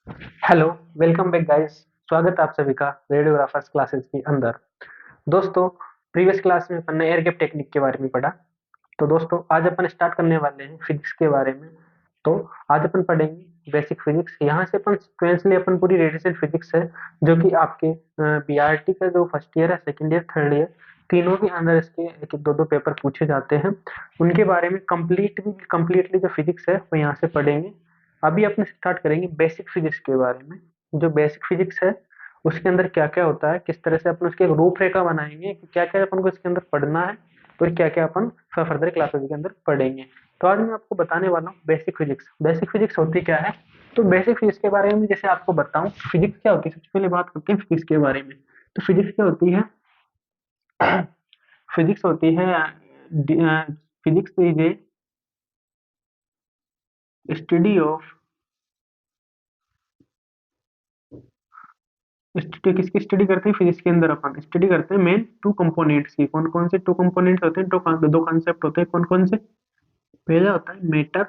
Hello, welcome back guys. स्वागत है आप सभी का रेडियोग्राफर्स क्लासेस के अंदर। दोस्तों, प्रीवियस क्लास में अपन ने एयर गैप टेक्निक के बारे में पढ़ा। तो दोस्तों, आज अपन स्टार्ट करने वाले हैं फिजिक्स के बारे में। तो आज अपन पढ़ेंगे बेसिक फिजिक्स। यहाँ से अपन सीक्वेंसली अपन पूरी रेडिएशन फिजिक्स है, जो कि आपके बीआरटी का जो फर्स्ट ईयर है, सेकंड ईयर, थर्ड ईयर, तीनों के अंदर इसके एक एक दो दो पेपर पूछे जाते हैं। उनके बारे में कंप्लीटली जो फिजिक्स है वो यहाँ से पढ़ेंगे। अभी अपने स्टार्ट करेंगे बेसिक फिजिक्स के बारे में। जो बेसिक फिजिक्स है उसके अंदर क्या क्या होता है, किस तरह से अपन उसकी एक रूपरेखा बनाएंगे कि क्या क्या अपन को इसके अंदर पढ़ना है और क्या क्या अपन फर्दर क्लासेस के अंदर पढ़ेंगे। तो आज मैं आपको बताने वाला हूँ बेसिक फिजिक्स। बेसिक फिजिक्स होती क्या है? तो बेसिक फिजिक्स के बारे में जैसे आपको बताऊं, फिजिक्स क्या होती है, सबसे पहले बात करते हैं फिजिक्स के बारे में। तो फिजिक्स क्या होती है? फिजिक्स होती है, physics is a study of, study किसकी स्टडी करते हैं फिजिक्स के अंदर? अपन स्टडी करते हैं मेन टू कंपोनेंट्स की। कौन कौन से टू कंपोनेंट्स होते हैं? दो कॉन्सेप्ट होते हैं। कौन कौन से? पहला होता है मैटर,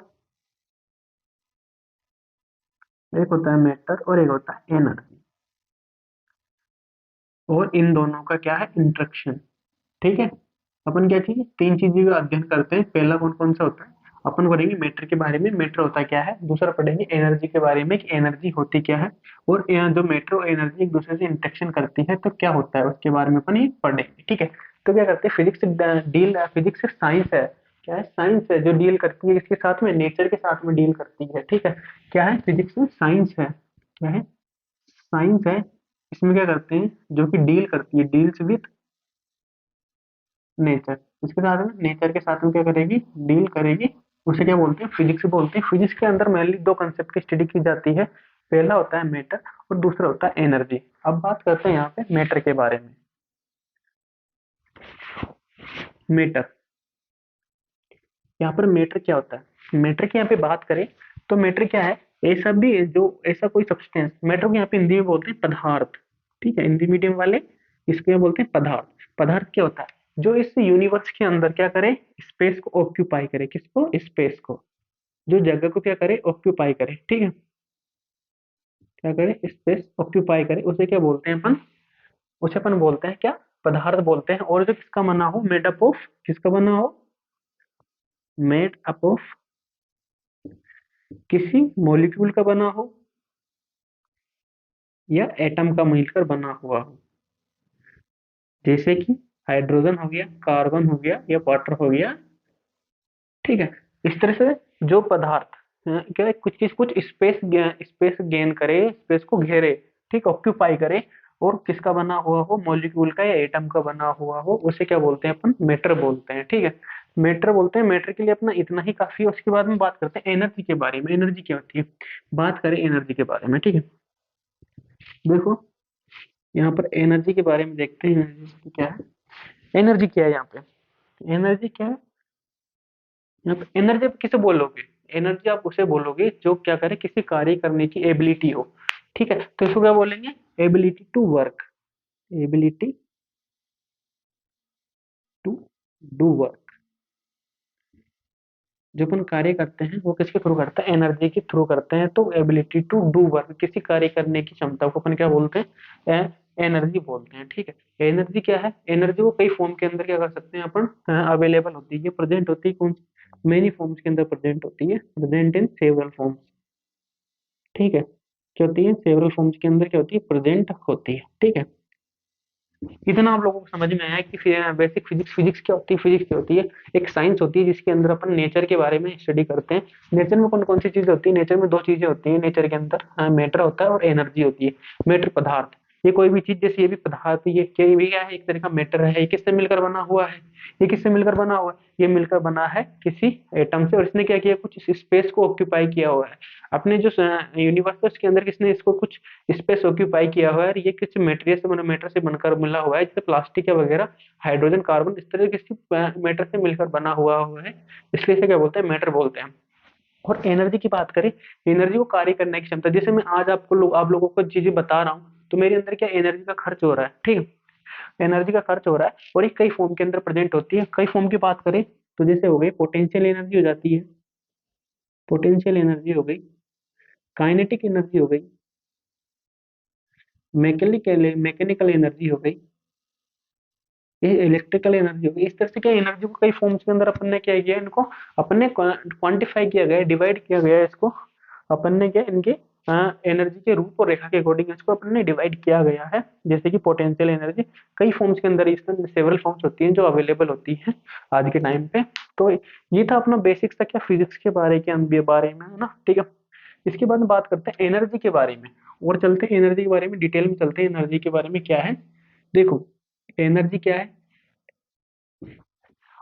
एक होता है मैटर और एक होता है एनर्जी। और इन दोनों का क्या है? इंटरेक्शन। ठीक है। अपन क्या चाहिए? तीन चीजों का अध्ययन करते हैं। पहला कौन कौन सा होता है? अपन पढ़ेंगे मैटर के बारे में, मैटर होता क्या है। दूसरा पढ़ेंगे एनर्जी के बारे में कि एनर्जी होती क्या है। और जो मैटर और एनर्जी एक दूसरे से इंटरेक्शन करती है तो क्या होता है उसके बारे में अपन ये पढ़ेंगे। ठीक है। तो क्या करते हैं, फिजिक्स साइंस है। क्या है? साइंस है जो डील करती है किसके साथ में? नेचर के साथ में डील करती है। ठीक है। क्या है? फिजिक्स में साइंस है। क्या है? साइंस है। इसमें क्या करते हैं, जो कि डील करती है, डील्स विथ नेचर। इसके साथ में नेचर के साथ में क्या करेगी? डील करेगी। उसे क्या बोलते हैं? फिजिक्स बोलते हैं। फिजिक्स के अंदर मेनली दो कंसेप्ट की स्टडी की जाती है। पहला होता है मैटर और दूसरा होता है एनर्जी। अब बात करते हैं यहाँ पे मैटर के बारे में। मैटर, यहाँ पर मैटर क्या होता है? मैटर की यहाँ पे बात करें तो मैटर क्या है? ऐसा भी जो ऐसा कोई सब्सटेंस, मैटर को यहाँ पे हिंदी में बोलते हैं पदार्थ। ठीक है, हिंदी मीडियम वाले इसको यहाँ बोलते हैं पदार्थ। पदार्थ क्या होता है? जो इस यूनिवर्स के अंदर क्या करे? स्पेस को ऑक्यूपाई करे। किसको? स्पेस को। जो जगह को क्या करे? ऑक्यूपाई करे। ठीक है। क्या करे? स्पेस ऑक्यूपाई करे, उसे क्या बोलते हैं अपन? उसे अपन बोलते हैं क्या? पदार्थ बोलते हैं। और जो किसका बना हो? मेड अप ऑफ, किसका बना हो? मेड अप ऑफ किसी मॉलिक्यूल का बना हो या एटम का मिलकर बना हुआ हो। जैसे कि हाइड्रोजन हो गया, कार्बन हो गया या वाटर हो गया। ठीक है। इस तरह से जो पदार्थ क्या है, कुछ चीज कुछ स्पेस गेन करे, स्पेस को घेरे, ठीक, ऑक्यूपाई करे, और किसका बना हुआ हो? मॉलिक्यूल का या एटम का बना हुआ हो, उसे क्या बोलते हैं अपन? मैटर बोलते हैं। ठीक है। मैटर बोलते हैं। मैटर के लिए अपना इतना ही काफी है। उसके बाद में बात करते हैं एनर्जी के बारे में। एनर्जी क्या होती है? बात करें एनर्जी के बारे में। ठीक है। देखो, यहाँ पर एनर्जी के बारे में देखते हैं। एनर्जी क्या है? एनर्जी क्या है यहाँ पे? एनर्जी क्या है? यहाँ पे एनर्जी आप किसे बोलोगे? एनर्जी आप उसे बोलोगे जो क्या करे? किसी कार्य करने की एबिलिटी हो। ठीक है। तो इसको क्या बोलेंगे? Ability to work. Ability to do work. जो अपन कार्य करते हैं वो किसके थ्रू करते हैं? एनर्जी के थ्रू करते हैं। तो एबिलिटी टू डू वर्क, किसी कार्य करने की क्षमता को अपन क्या बोलते हैं? एनर्जी बोलते हैं। ठीक है। एनर्जी क्या है? एनर्जी को कई फॉर्म के अंदर क्या कर सकते हैं अपन? अवेलेबल होती है, प्रेजेंट होती है। कौन सी? मेनी फॉर्म्स के अंदर प्रेजेंट होती है, प्रेजेंट इन सेवरल फॉर्म्स। ठीक है। क्या होती है? सेवरल फॉर्म्स के अंदर क्या होती है? प्रेजेंट होती है। ठीक है। इतना आप लोगों को समझ में आया कि बेसिक फिजिक्स, फिजिक्स क्या होती है? फिजिक्स क्या होती है? एक साइंस होती है जिसके अंदर अपन नेचर के बारे में स्टडी करते हैं। नेचर में कौन कौन सी चीजें होती है? नेचर में दो चीजें होती है नेचर के अंदर, मैटर होता है और एनर्जी होती है। मैटर पदार्थ, ये कोई भी चीज, जैसे ये भी पदार्थ, ये भी क्या है? एक तरह का मैटर है। ये किससे मिलकर बना हुआ है? ये किससे मिलकर बना हुआ है? ये मिलकर बना है किसी एटम से। और इसने क्या किया? कुछ स्पेस को ऑक्यूपाई किया हुआ है। अपने जो यूनिवर्स है उसके अंदर किसने इसको कुछ स्पेस ऑक्यूपाई किया हुआ है। और ये किसी मेटेरियल से मैटर से बनकर मिला हुआ है, जैसे प्लास्टिक या वगैरह, हाइड्रोजन, कार्बन, इस तरह किसी मैटर से मिलकर बना हुआ है। इसलिए इसे क्या बोलते हैं? मैटर बोलते हैं। और एनर्जी की बात करें, एनर्जी को कार्य करने की क्षमता। जैसे मैं आज आप लोगों को चीजें बता रहा हूँ, तो मेरे अंदर क्या एनर्जी का खर्च हो रहा है। ठीक है। एनर्जी का खर्च हो रहा है और ये कई फॉर्म के अंदर प्रेजेंट होती है। कई फॉर्म की बात करें तो जैसे हो गई पोटेंशियल एनर्जी हो जाती है, पोटेंशियल एनर्जी हो गई, काइनेटिक एनर्जी हो गई, मैकेनिकल एनर्जी हो गई, ये इलेक्ट्रिकल एनर्जी हो गई। इस तरह से क्या एनर्जी को कई फॉर्म्स के अंदर अपन ने क्या किया, इनको अपन ने क्वांटिफाई किया गया, डिवाइड किया गया है इसको। अपन ने क्या इनके एनर्जी के रूप और रेखा के अकॉर्डिंग इसको अपन ने डिवाइड किया गया है। जैसे कि पोटेंशियल एनर्जी कई फॉर्म्स के अंदर, इसमें सेवरल फॉर्म्स होती हैं जो अवेलेबल होती हैं आज के टाइम पे। तो ये था अपना बेसिक्स था क्या फिजिक्स के बारे में, है ना, ठीक है। इसके बाद में बात करते हैं एनर्जी के बारे में, और चलते हैं एनर्जी के बारे में, डिटेल में चलते हैं एनर्जी के बारे में क्या है। देखो एनर्जी क्या है,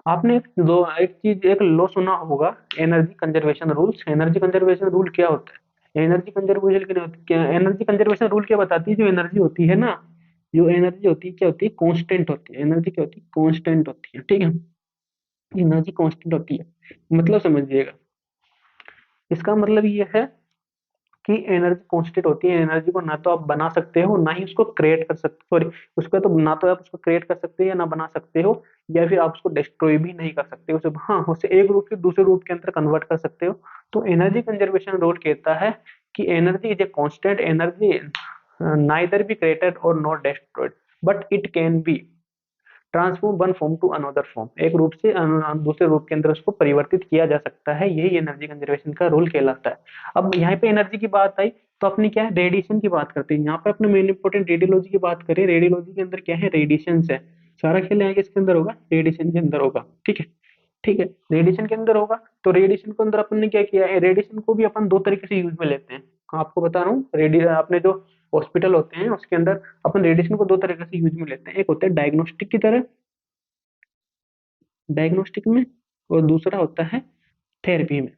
आपने एक लॉ सुना होगा, energy conservation rules. Energy conservation rule क्या होता है, एनर्जी कंजर्वेशन क्या, एनर्जी कंजर्वेशन रूल क्या बताती है, जो एनर्जी होती है ना, जो एनर्जी होती है क्या होती है, कांस्टेंट होती है। एनर्जी क्या होती है, कांस्टेंट होती है, ठीक है। एनर्जी कांस्टेंट होती है, मतलब समझिएगा, इसका मतलब ये है कि एनर्जी कांस्टेंट होती है। एनर्जी को ना तो आप बना सकते हो, ना ही उसको क्रिएट कर सकते, सॉरी, उसको तो ना तो आप उसको क्रिएट कर सकते हो या ना बना सकते हो, या फिर आप उसको डिस्ट्रॉय भी नहीं कर सकते हो उसे, हाँ उसे एक रूप से दूसरे रूप के अंदर कन्वर्ट कर सकते हो। तो एनर्जी कंजर्वेशन रूल कहता है कि energy is a constant, energy neither be created और not destroyed, but it can be transform one form to another form, एक रूप से दूसरे रूप के अंदर उसको परिवर्तित किया जा सकता है, यही एनर्जी कंजर्वेशन का रूल कहलाता है। अब यहाँ पे एनर्जी की बात आई, तो अपनी क्या है, रेडिएशन की बात करते हैं। यहाँ पे अपने मेन इंपोर्टेंट रेडियोलॉजी की बात करें, रेडियोलॉजी के अंदर क्या है, रेडिएशन है। सारा खेल यहाँ किसके अंदर होगा, रेडिएशन के अंदर होगा, ठीक है। ठीक है, रेडिएशन के अंदर होगा। तो रेडिएशन के अंदर अपन ने क्या किया है, रेडिएशन को भी अपन दो तरीके से यूज में लेते हैं। आपको बता रहा हूँ, रेडिएशन आपने जो हॉस्पिटल होते हैं उसके अंदर अपन रेडिएशन को दो तरीके से यूज में लेते हैं। एक होता है डायग्नोस्टिक की तरह, डायग्नोस्टिक में, और दूसरा होता है थेरेपी में।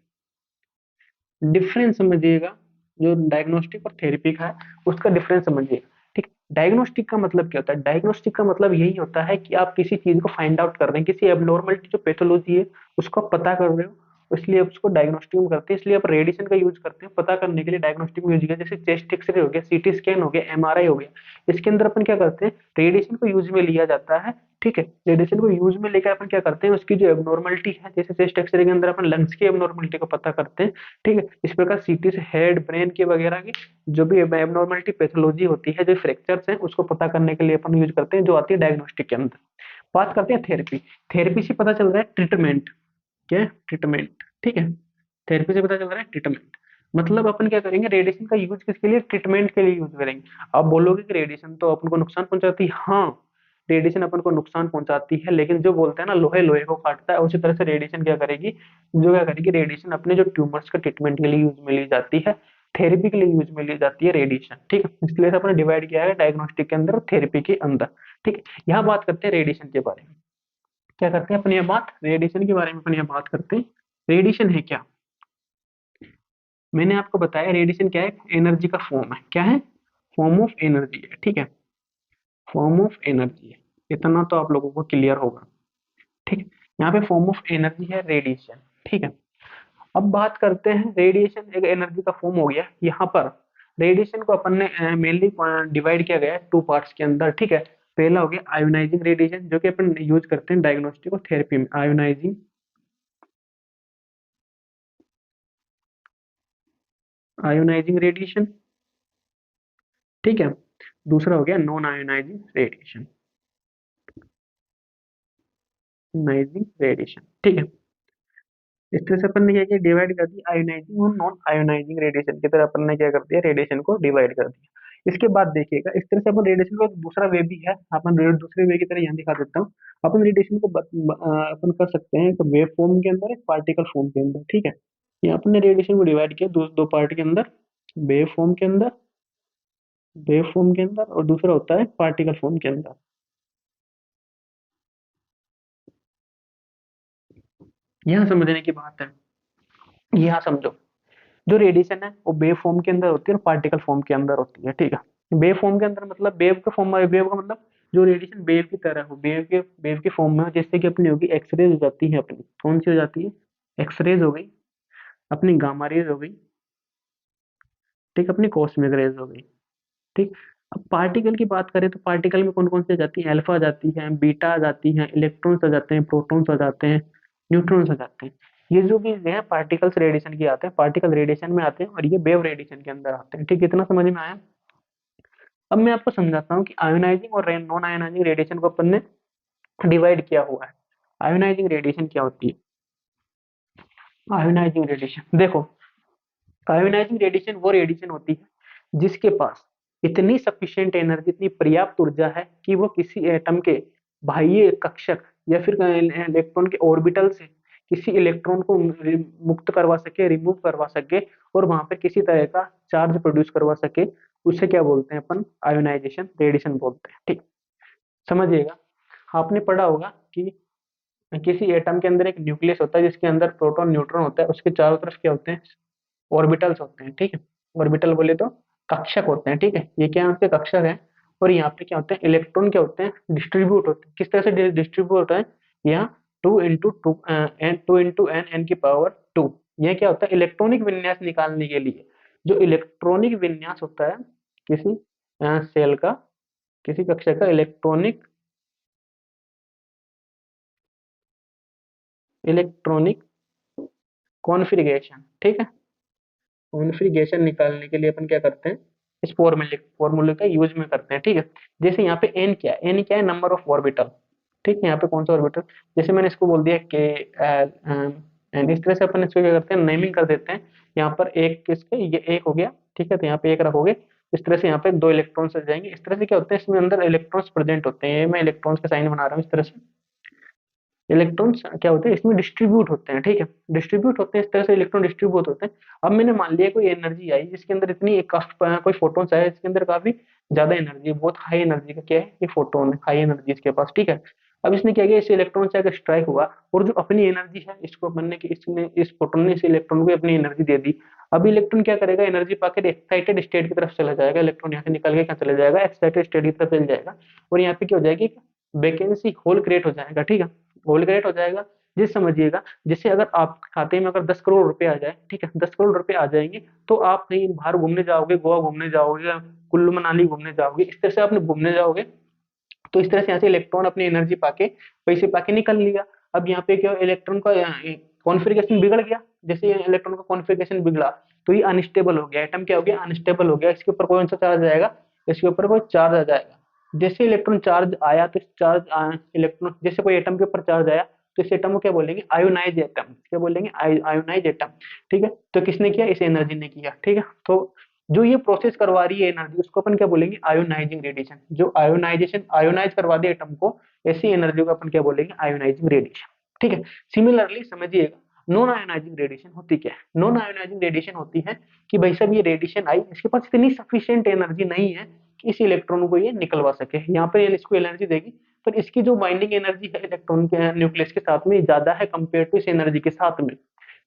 डिफरेंस समझिएगा, जो डायग्नोस्टिक और थेरेपी का है उसका डिफरेंस समझिएगा, ठीक। डायग्नोस्टिक का मतलब क्या होता है, डायग्नोस्टिक का मतलब यही होता है कि आप किसी चीज को फाइंड आउट कर रहे हैं, किसी एबनॉर्मलिटी जो पैथोलॉजी है उसको आप पता कर रहे हो, इसलिए आप उसको डायग्नोस्टिक में करते हैं। इसलिए आप रेडिएशन का यूज करते हैं पता करने के लिए, डायग्नोस्टिक में यूज किया, जैसे चेस्ट एक्सरे हो गया, सीटी स्कैन हो गया, एमआरआई हो गया, इसके अंदर अपन क्या करते हैं, रेडिएशन को यूज में लिया जाता है, ठीक है। रेडिएशन को यूज में लेकर अपन क्या करते हैं, उसकी जो एबनॉर्मलिटी है, जैसे चेस्ट एक्सरे के अंदर अपन लंग्स की एबनॉर्मलिटी को पता करते हैं, ठीक है। इस प्रकार सीटी से हेड ब्रेन के वगैरह की जो भी एबनॉर्मलिटी पैथोलॉजी होती है, जो फ्रैक्चर्स हैं, उसको पता करने के लिए अपन यूज करते हैं, जो आती है डायग्नोस्टिक के अंदर। बात करते हैं थेरेपी। थेरेपी से पता चल रहा है ट्रीटमेंट, क्या है, ट्रीटमेंट, ठीक है। थेरेपी से पता चल रहा है ट्रीटमेंट, मतलब अपन क्या करेंगे, रेडिएशन का यूज किसके लिए, ट्रीटमेंट के लिए यूज करेंगे। आप बोलोगे कि रेडिएशन तो अपन को नुकसान पहुंचाती है, हाँ रेडिएशन अपन को नुकसान पहुंचाती है, लेकिन जो बोलते हैं ना, लोहे लोहे को काटता है, उसी तरह से रेडिएशन क्या करेगी, जो क्या करेगी, रेडिएशन अपने जो ट्यूमर्स का ट्रीटमेंट के लिए यूज में ली जाती है, थेरेपी के लिए यूज में ली जाती है रेडिएशन, ठीक है। इसलिए से अपने डिवाइड किया है डायग्नोस्टिक के अंदर और थेरेपी के अंदर, ठीक है। यहाँ बात करते हैं रेडिएशन के बारे में, क्या करते हैं अपन, ये बात रेडिएशन के बारे में अपन ये बात करते हैं। रेडिएशन है क्या, मैंने आपको बताया रेडिएशन क्या है, एनर्जी का फॉर्म है, क्या है, फॉर्म ऑफ एनर्जी है, ठीक है, फॉर्म ऑफ एनर्जी है। इतना तो आप लोगों को क्लियर होगा, ठीक है। यहाँ पे फॉर्म ऑफ एनर्जी है रेडिएशन, ठीक है। अब बात करते हैं, रेडिएशन एक एनर्जी का फॉर्म हो गया। यहाँ पर रेडिएशन को अपन ने मेनली डिवाइड किया गया है टू पार्ट्स के अंदर, ठीक है। पहला हो गया आयोनाइजिंग रेडिएशन, जो कि अपन यूज करते हैं डायग्नोस्टिक और थेरेपी में, आयोनाइजिंग, आयोनाइजिंग रेडिएशन, ठीक है। दूसरा हो गया non ionising radiation, ionising radiation, ठीक है। इस तरह से अपन ने क्या किया, डिवाइड कर दिया आयोनाइजिंग और नॉन आयोनाइजिंग रेडिएशन की तरह, अपन ने क्या कर दिया, रेडिएशन को डिवाइड कर दिया। इसके बाद देखिएगा, इस तरह से अपन रेडिएशन को एक दूसरा वे भी है, अपन दूसरे वे की तरह यहाँ दिखा देता हूँ। अपन रेडिएशन को अपन कर सकते हैं एक वेव फॉर्म के अंदर, एक पार्टिकल फॉर्म के अंदर, ठीक है। यहाँ अपन ने रेडिएशन को डिवाइड किया दो दो पार्ट के अंदर, वेव फॉर्म के अंदर, वेव फॉर्म के अंदर, और दूसरा होता है पार्टिकल फॉर्म के अंदर। यहाँ समझने की बात है, यहाँ समझो, जो रेडिएशन है वो वेव फॉर्म के अंदर होती है और पार्टिकल फॉर्म के अंदर होती है, ठीक है। वेव फॉर्म के अंदर मतलब वेव का फॉर्म, वेव का मतलब जो रेडिएशन वेव की तरह हो, वेव के फॉर्म में हो, जैसे कि अपनी होगी एक्सरेज हो जाती है, अपनी कौन सी हो जाती है, एक्सरेज हो गई, अपनी गामा रेज हो गई, ठीक, अपनी कॉस्मिक रेज हो गई, ठीक। अब पार्टिकल की बात करें तो पार्टिकल में कौन कौन सी आ जाती है, अल्फा आ जाती है, बीटा आ जाती है, इलेक्ट्रॉन्स आ जाते हैं, प्रोटॉन्स आ जाते हैं, न्यूट्रॉन्स आ जाते हैं। ये जो भी है पार्टिकल्स रेडिएशन के आते हैं, पार्टिकल रेडिएशन में आते हैं, और ये वेव रेडिएशन के अंदर आते हैं, ठीक। इतना समझ में आया। अब मैं आपको समझाता हूँ कि आयोनाइजिंग और नॉन आयोनाइजिंग रेडिएशन को अपन ने डिवाइड किया हुआ है। आयोनाइजिंग रेडिएशन क्या होती है? आयोनाइजिंग रेडिएशन देखो, आयोनाइजिंग रेडिएशन वो रेडिएशन होती है जिसके पास इतनी सफिशिएंट एनर्जी, इतनी पर्याप्त ऊर्जा है कि वो किसी एटम के बाह्य कक्षक या फिर इलेक्ट्रॉन के ऑर्बिटल से किसी इलेक्ट्रॉन को मुक्त करवा सके, रिमूव करवा सके, और वहां पे किसी तरह का चार्ज प्रोड्यूस करवा सके। उसे क्या बोलते हैं अपन? आयोनाइजेशन रेडिएशन बोलते हैं। ठीक, समझिएगा। आपने पढ़ा होगा कि किसी एटम के अंदर एक न्यूक्लियस होता है जिसके अंदर प्रोटॉन न्यूट्रॉन होता है, उसके चारों तरफ क्या होते हैं? ऑर्बिटल्स होते हैं। ठीक है, ऑर्बिटल बोले तो कक्षक होते हैं। ठीक है, ये क्या होते हैं? कक्षक है। और यहाँ पे क्या होते हैं? इलेक्ट्रॉन क्या होते हैं? डिस्ट्रीब्यूट होते हैं। किस तरह से डिस्ट्रीब्यूट होता है? यहाँ टू इंटू एन की पावर 2। यह क्या होता है? इलेक्ट्रॉनिक विन्यास निकालने के लिए, जो इलेक्ट्रॉनिक विन्यास होता है किसी सेल का, किसी कक्षक का इलेक्ट्रॉनिक इलेक्ट्रॉनिक कॉन्फ़िगरेशन। ठीक है, कॉन्फ़िगरेशन निकालने के लिए अपन क्या करते हैं? इस फॉर्मूले का यूज में करते हैं। ठीक है, जैसे यहाँ पे एन क्या है? एन क्या है? Number of orbital. ठीक है, यहाँ पे कौन सा ऑर्बिटल? जैसे मैंने इसको बोल दिया के एल एन, इस तरह से अपन इसको क्या करते हैं? नेमिंग कर देते हैं। यहाँ पर एक किसके, ये एक हो गया। ठीक है, तो यहाँ पे एक रखोगे, इस तरह से यहाँ पे दो इलेक्ट्रॉन्स आ जाएंगे। इस तरह से क्या होते हैं? इसमें अंदर इलेक्ट्रॉन्स प्रेजेंट होते हैं। ये मैं इलेक्ट्रॉन्स का साइन बना रहा हूँ इस तरह से। इलेक्ट्रॉन्स क्या होते हैं? इसमें डिस्ट्रीब्यूट होते हैं। ठीक है, डिस्ट्रीब्यूट होते हैं, इस तरह से इलेक्ट्रॉन डिस्ट्रीब्यूट होते हैं। अब मैंने मान लिया कोई एनर्जी आई जिसके अंदर इतनी कोई फोटोन्स आया इसके अंदर काफी ज्यादा एनर्जी है, बहुत हाई एनर्जी का क्या है? ये फोटोन है, हाई एनर्जी इसके पास। ठीक है, अब इसने क्या किया? इस इलेक्ट्रॉन से अगर स्ट्राइक हुआ, और जो अपनी एनर्जी है इसको बनने की, इसने इस फोटोन ने इस इलेक्ट्रॉन को अपनी एनर्जी दे दी। अब इलेक्ट्रॉन क्या करेगा? एनर्जी पाकर एक्साइटेड स्टेट की तरफ चला जाएगा। इलेक्ट्रॉन यहाँ से निकल के क्या चला जाएगा? एक्साइटेड स्टेट की तरफ चल जाएगा। और यहाँ पे क्या हो जाएगी? वैकेंसी होल क्रिएट हो जाएगा। ठीक है, होल क्रिएट हो जाएगा। जिस समझिएगा, जैसे अगर आप खाते में अगर 10 करोड़ रुपए आ जाए, ठीक है, 10 करोड़ रुपए आ जाएंगे, तो आप कहीं बाहर घूमने जाओगे, गोवा घूमने जाओगे या कुल्लू मनाली घूमने जाओगे, इस तरह से आपने घूमने जाओगे। तो इस तरह से यहाँ से इलेक्ट्रॉन अपनी एनर्जी पाके, पैसे पाके निकल लिया। अब यहाँ पे क्या, इलेक्ट्रॉन का कॉन्फ़िगरेशन बिगड़ गया। जैसे इलेक्ट्रॉन का कॉन्फ़िगरेशन बिगड़ा, तो ये अनस्टेबल हो गया। एटम क्या हो गया? अनस्टेबल हो गया। इसके ऊपर कौन सा चार्ज आएगा? इसके ऊपर कोई चार्ज आ जाएगा। जैसे इलेक्ट्रॉन चार्ज आया, तो चार्ज इलेक्ट्रॉन, जैसे कोई एटम के ऊपर चार्ज आया, तो इस एटम को क्या बोलेंगे? Ionise atom. क्या बोलेंगे? Ionise atom. ठीक है, तो किसने किया? इस एनर्जी ने किया। ठीक है, तो जो ये प्रोसेस करवा रही है एनर्जी, उसको अपन क्या बोलेंगे? Ionising radiation. जो आयोनाइजेशन, आयोनाइज करवा दे एटम को, ऐसी एनर्जी को अपन क्या बोलेंगे? Ionising radiation. ठीक है, सिमिलरली समझिएगा, नॉन आयोनाइजिंग रेडिएशन होती क्या है? नॉन आयोनाइजिंग रेडिएशन होती है कि भाई साहब ये रेडिएशन आई, इसके पास इतनी सफिशिएंट एनर्जी नहीं है कि इस इलेक्ट्रॉन को ये निकलवा सके। यहाँ पर ये इसको एनर्जी देगी, पर इसकी जो बाइंडिंग एनर्जी है इलेक्ट्रॉन के न्यूक्लियस के साथ में ज्यादा है कंपेयर टू इस एनर्जी के साथ में।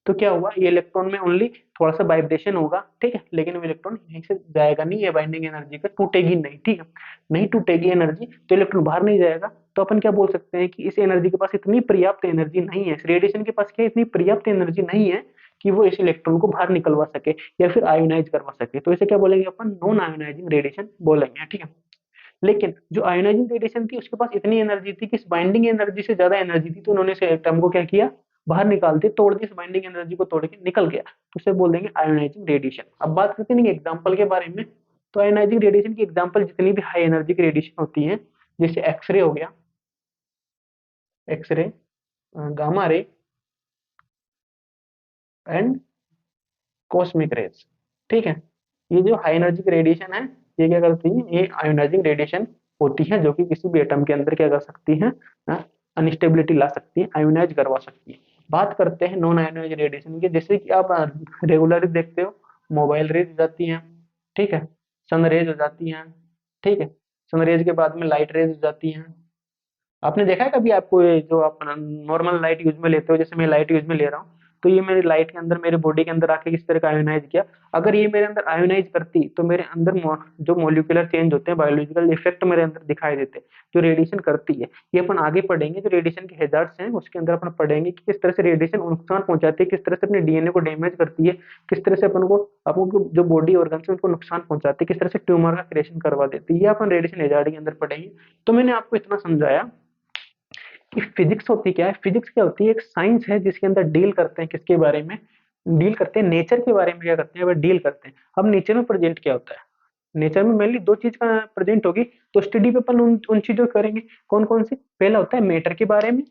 तो क्या हुआ? ये इलेक्ट्रॉन में ओनली थोड़ा सा वाइब्रेशन होगा। ठीक है, लेकिन वो इलेक्ट्रॉन यहीं से जाएगा नहीं, ये बाइंडिंग एनर्जी का टूटेगी नहीं। ठीक है, नहीं टूटेगी एनर्जी, तो इलेक्ट्रॉन बाहर नहीं जाएगा। तो अपन क्या बोल सकते हैं कि इस एनर्जी के पास इतनी पर्याप्त एनर्जी नहीं है, इस रेडिएशन के पास क्या इतनी पर्याप्त एनर्जी नहीं है कि वो इस इलेक्ट्रॉन को बाहर निकलवा सके या फिर आयोनाइज करवा सके। तो इसे क्या बोलेंगे अपन? नॉन आयोनाइजिंग रेडिएशन बोलेंगे। ठीक है, लेकिन जो आयोनाइजिंग रेडिएशन थी उसके पास इतनी एनर्जी थी कि इस बाइंडिंग एनर्जी से ज्यादा एनर्जी थी, तो उन्होंने इस एटम को क्या किया? बाहर निकाल दिया, तोड़ दी, इस बाइंडिंग एनर्जी को तोड़ के निकल गया। तो उसे बोल देंगे आयोनाइजिंग रेडिएशन। अब बात करते हैं एग्जांपल के बारे में। तो आयोनाइजिंग रेडिएशन की एग्जांपल जितनी भी हाई एनर्जी की रेडिएशन होती है, जैसे एक्सरे हो गया, x ray, gamma ray and cosmic rays. ठीक है, ये जो हाई एनर्जी की रेडिएशन है, ये क्या करती है? ये आयोनाइजिंग रेडिएशन होती है, जो कि किसी भी एटम के अंदर क्या कर सकती है? अनस्टेबिलिटी ला सकती है, आयोनाइज करवा सकती है। बात करते हैं नॉन आयोनाइज रेडिएशन की, जैसे कि आप रेगुलर देखते हो, मोबाइल रेज हो जाती हैं। ठीक है, सन रेज हो जाती हैं। ठीक है, सन रेज के बाद में लाइट रेज हो जाती हैं। आपने देखा है कभी? आपको ये जो आप नॉर्मल लाइट यूज में लेते हो, जैसे मैं लाइट यूज में ले रहा हूँ, तो ये मेरी लाइट के अंदर, मेरे बॉडी के अंदर आके किस तरह का आयोनाइज किया। अगर ये मेरे अंदर आयोनाइज करती, तो मेरे अंदर जो मोलिकुलर चेंज होते हैं, बायोलॉजिकल इफेक्ट मेरे अंदर दिखाई देते हैं, जो रेडिएशन करती है। ये अपन आगे पढ़ेंगे, जो रेडिएशन के हैजार्ड्स हैं उसके अंदर अपन पढ़ेंगे कि किस तरह से रेडिएशन नुकसान पहुंचाती है, किस तरह से अपने डीएनए को डैमेज करती है, किस तरह से अपन को जो बॉडी ऑर्गन है उनको नुकसान पहुंचाती है, किस तरह से ट्यूमर का क्रिएशन करवा देती है, ये अपन रेडिएशन हैजार्ड के अंदर पढ़ेंगे। तो मैंने आपको इतना समझाया कि फिजिक्स होती क्या है। फिजिक्स क्या होती है? एक साइंस है जिसके अंदर डील करते हैं, किसके बारे में डील करते हैं? नेचर के बारे में क्या करते हैं? वह डील करते हैं। अब नेचर में प्रेजेंट क्या होता है? नेचर में मेनली दो चीज का प्रेजेंट होगी, तो स्टडी पे अपन उन चीजों को करेंगे। कौन कौन सी? पहला होता है मैटर के बारे में,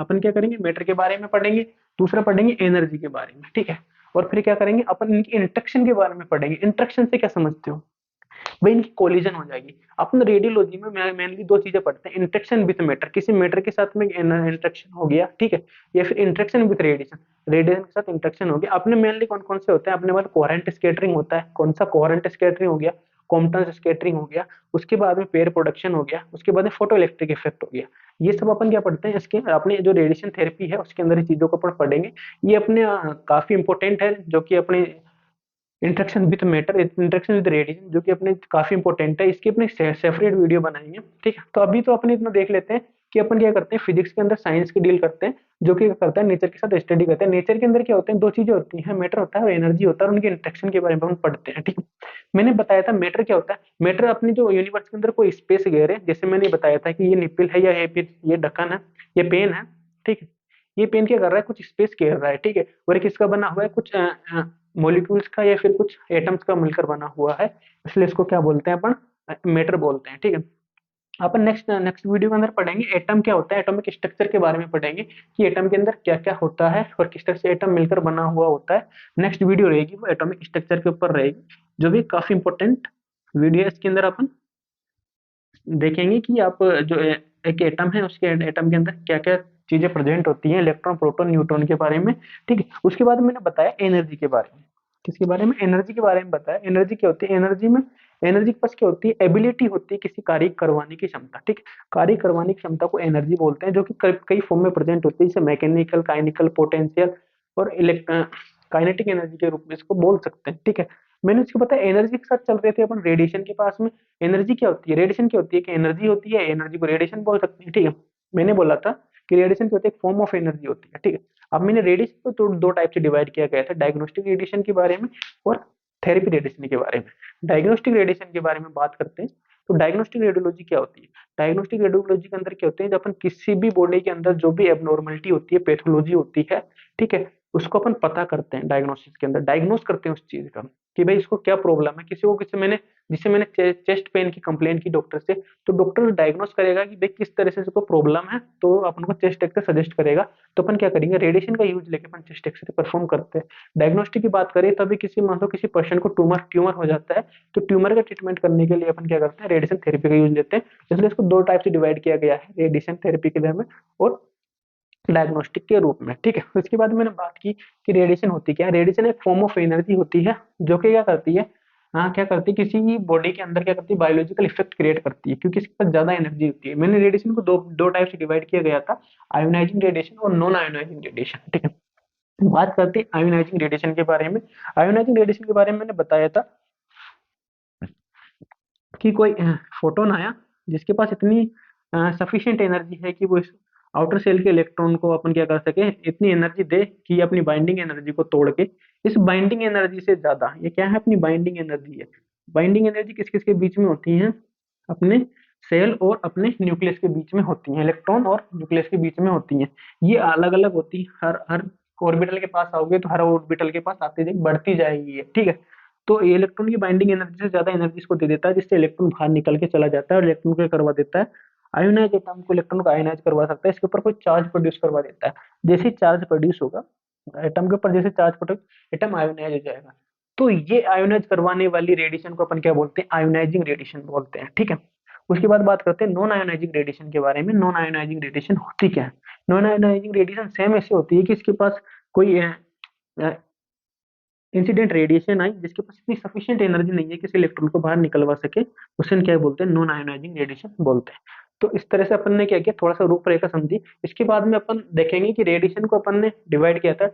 अपन क्या करेंगे, मैटर के बारे में पढ़ेंगे। दूसरा पढ़ेंगे एनर्जी के बारे में, ठीक है। और फिर क्या करेंगे, अपन इनकी इंटरेक्शन के बारे में पढ़ेंगे। इंटरेक्शन से क्या समझते हो भाई? इनकी कोलिजन हो जाएगी। अपन रेडियोलॉजी में मेनली दो चीजें पढ़ते हैं, इंटरेक्शन विथ मैटर, किसी मैटर के साथ में इंटरेक्शन हो गया, ठीक है, या फिर इंटरेक्शन विथ रेडिएशन, रेडिएशन के साथ इंटरेक्शन हो गया। अपने मेनली कौन कौन से होते हैं? अपने पास कोहेरेंट स्कैटरिंग होता है। कौन सा? कोहेरेंट स्कैटरिंग हो गया, कॉम्पटन स्कैटरिंग हो गया, उसके बाद में पेयर प्रोडक्शन हो गया, उसके बाद में फोटो इलेक्ट्रिक इफेक्ट हो गया। ये सब अपन क्या पढ़ते हैं, इसके अपने जो रेडिएशन थेरेपी है उसके अंदर ये चीजों को अपन पढ़ेंगे। ये अपने काफी इंपॉर्टेंट है, जो कि अपने interaction with matter, interaction with radiation, जो कि अपने काफी इंपॉर्टेंट है। इसकी अपने सेपरेट वीडियो बनाएंगे, ठीक है। तो अभी तो अपने इतना देख लेते हैं कि अपन क्या करते हैं, फिजिक्स के अंदर साइंस की डील करते हैं, जो कि करता है नेचर के साथ स्टडी करते हैं। नेचर के अंदर क्या होते हैं, दो चीजें होती हैं, मैटर होता है और एनर्जी होता है, और उनके इंटरेक्शन के बारे में हम पढ़ते हैं, ठीक है। मैंने बताया था मैटर क्या होता है। मैटर अपनी जो यूनिवर्स के अंदर कोई स्पेस घेर है, जैसे मैंने बताया था कि ये निप्पल है, या ये ढक्कन है, ये पेन है, ठीक है। ये पेन क्या कर रहा है, कुछ स्पेस घेर रहा है, ठीक है। और ये किसका बना हुआ है, कुछ मॉलिक्यूल्स का या फिर कुछ एटम्स का मिलकर बना हुआ है, इसलिए इसको क्या बोलते हैं अपन, मैटर बोलते हैं, ठीक है। अपन नेक्स्ट नेक्स्ट वीडियो के अंदर पढ़ेंगे एटम क्या होता है, एटॉमिक स्ट्रक्चर के बारे में पढ़ेंगे कि एटम के अंदर क्या क्या होता है और किस तरह से एटम मिलकर बना हुआ होता है। नेक्स्ट वीडियो रहेगी वो एटॉमिक स्ट्रक्चर के ऊपर रहेगी, जो भी काफी इंपॉर्टेंट वीडियो है। इसके अंदर अपन देखेंगे कि आप जो एक एटम है, उसके एटम के अंदर क्या क्या चीजें प्रेजेंट होती हैं, इलेक्ट्रॉन प्रोटॉन न्यूट्रॉन के बारे में, ठीक है। उसके बाद मैंने बताया एनर्जी के बारे में। किसके बारे में? एनर्जी के बारे में बताया। एनर्जी क्या होती है? एनर्जी में, एनर्जी के पास क्या होती है, एबिलिटी होती है किसी कार्य करवाने की क्षमता, ठीक है। कार्य करवाने की क्षमता को एनर्जी बोलते हैं, जो कि कई फॉर्म में प्रेजेंट होती है, जैसे मैकेनिकल, काइनिकल, पोटेंशियल और काइनेटिक एनर्जी के रूप में इसको बोल सकते हैं, ठीक है। मैंने उसको बताया एनर्जी के साथ चल रहे थे अपन रेडिएशन के पास में। एनर्जी क्या होती है, रेडिएशन क्या होती है, कि एनर्जी होती है, एनर्जी को रेडिएशन बोल सकते हैं, ठीक है। मैंने बोला था कि रेडिएशन क्या होती है, एक फॉर्म ऑफ एनर्जी होती है, ठीक है। अब मैंने रेडिएशन को तो दो टाइप से डिवाइड किया गया था, डायग्नोस्टिक रेडिएशन के बारे में और थेरेपी रेडिएशन के बारे में। डायग्नोस्टिक रेडिएशन के बारे में बात करते हैं, तो डायग्नोस्टिक रेडियोलॉजी क्या होती है? डायग्नोस्टिक रेडियोलॉजी के अंदर क्या होते हैं, जब अपन किसी भी बॉडी के अंदर जो भी एबनॉर्मलिटी होती है, पैथोलॉजी होती है, ठीक है, उसको अपन पता करते हैं डायग्नोसिस के अंदर, डायग्नोस करते हैं उस चीज का कि भाई इसको क्या प्रॉब्लम है। किसी मैंने जिससे मैंने चेस्ट पेन की कंप्लेन की डॉक्टर से, तो डॉक्टर डायग्नोस करेगा कि भाई किस तरह से इसको प्रॉब्लम है, तो अपन को चेस्ट एक्सरे सजेस्ट करेगा। तो अपन क्या करेंगे, रेडिएशन का यूज लेके अपन चेस्ट एक्सरे परफॉर्म करते हैं। डायग्नोस्टिक की बात करें, तभी किसी मान लो किसी पर्सन को ट्यूमर हो जाता है, तो ट्यूमर का ट्रीटमेंट करने के लिए अपन क्या करते हैं, रेडिएशन थेरेपी का यूज लेते हैं। इसलिए इसको दो टाइप से डिवाइड किया गया है, रेडिएशन थेरेपी के लिए में और डायग्नोस्टिक के रूप में, ठीक है। उसके बाद मैंने बात की कि रेडिएशन होती क्या है। रेडिएशन एक फॉर्म ऑफ एनर्जी होती है, जो कि क्या करती है, हाँ क्या करती है, किसी बॉडी के अंदर क्या करती है, बायोलॉजिकल इफेक्ट क्रिएट करती है, क्योंकि इसके पास ज्यादा एनर्जी होती है। मैंने रेडिएशन को दो टाइप से डिवाइड किया गया था, आयोनाइजिंग रेडिएशन और नॉन आयोनाइजिंग रेडिएशन, ठीक है। बात करते हैं आयोनाइजिंग रेडिएशन के बारे में। आयोनाइजिंग रेडिएशन के बारे में मैंने बताया था कि कोई फोटोन आया जिसके पास इतनी सफिशिएंट एनर्जी है कि वो इस आउटर सेल के इलेक्ट्रॉन को अपन क्या कर सके, इतनी एनर्जी दे कि ये अपनी बाइंडिंग एनर्जी को तोड़ के, इस बाइंडिंग एनर्जी से ज्यादा, ये क्या है, अपनी बाइंडिंग एनर्जी है। बाइंडिंग एनर्जी किस किस के बीच में होती है, अपने सेल और अपने न्यूक्लियस के बीच में होती है, इलेक्ट्रॉन और न्यूक्लियस के बीच में होती है। ये अलग अलग होती है, हर हर ऑर्बिटल के पास आओगे तो हर ऑर्बिटल के पास आते जाए बढ़ती जाएगी ये, ठीक है। तो ये इलेक्ट्रॉन की बाइंडिंग एनर्जी से ज्यादा एनर्जी इसको दे देता है, जिससे इलेक्ट्रॉन बाहर निकल के चला जाता है और इलेक्ट्रॉन को करवा देता है, आयोनाइज एटम को इलेक्ट्रॉन को आयोनाइज करवा सकता है, इसके ऊपर कोई चार्ज प्रोड्यूस करवा देता है। जैसे ही चार्ज प्रोड्यूस होगा एटम के ऊपर, जैसे चार्ज प्रोड्यूस, एटम आयोनाइज हो जाएगा। तो ये आयोनाइज करवाने वाली रेडिएशन को अपन क्या बोलते हैं, आयोनाइजिंग रेडिएशन बोलते हैं, ठीक है। उसके बाद बात करते हैं नॉन आयोनाइजिंग रेडिएशन के बारे में। नॉन आयोनाइजिंग रेडिएशन होती क्या है? नॉन आयोनाइजिंग रेडिएशन सेम ऐसे होती है कि इसके पास कोई इंसिडेंट रेडिएशन आई जिसके पास इतनी सफिशिएंट एनर्जी नहीं है कि इस इलेक्ट्रॉन को बाहर निकलवा सके, उसे क्या बोलते हैं, नॉन आयोनाइजिंग रेडिएशन बोलते हैं। तो इस तरह से अपन ने क्या किया, थोड़ा सा रूपरेखा समझी। इसके बाद में अपन देखेंगे कि रेडिएशन को अपन ने डिवाइड किया था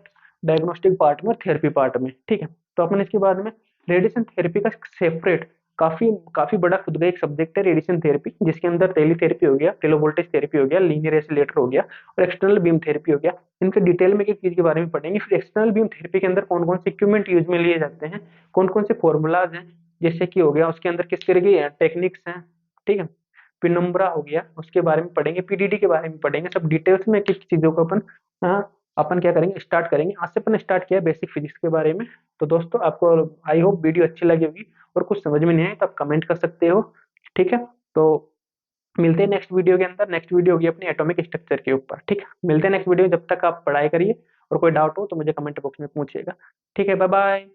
डायग्नोस्टिक पार्ट में और थेरेपी पार्ट में, ठीक है। तो अपन इसके बाद में रेडिएशन थेरेपी का सेपरेट काफी काफी बड़ा खुद का एक सब्जेक्ट है रेडिएशन थेरेपी, जिसके अंदर टेलीथेरेपी हो गया, टेलो वोल्टेज थेरेपी हो गया, लीनियर एसिलेटर हो गया और एक्सटर्नल बीम थेरेपी हो गया। इनके डिटेल में एक चीज के बारे में पढ़ेंगे। फिर एक्सटर्नल बीम थेरेपी के अंदर कौन कौन से इक्विपमेंट यूज में लिए जाते हैं, कौन कौन से फॉर्मूलाज हैं, जैसे कि हो गया उसके अंदर किस तरह की टेक्निक्स हैं, ठीक है। पिनुम्ब्रा हो गया, उसके बारे में पढ़ेंगे, पीडीडी के बारे में पढ़ेंगे, सब डिटेल्स में एक एक चीजों को अपन क्या करेंगे, स्टार्ट करेंगे। आज से अपन स्टार्ट किया बेसिक फिजिक्स के बारे में। तो दोस्तों आपको आई होप वीडियो अच्छी लगी होगी और कुछ समझ में नहीं आए तो आप कमेंट कर सकते हो, ठीक है। तो मिलते हैं नेक्स्ट वीडियो के अंदर। नेक्स्ट वीडियो होगी अपनी एटॉमिक स्ट्रक्चर के ऊपर, ठीक है। मिलते हैं नेक्स्ट वीडियो में, जब तक आप पढ़ाई करिए और कोई डाउट हो तो मुझे कमेंट बॉक्स में पूछिएगा, ठीक है। Bye bye.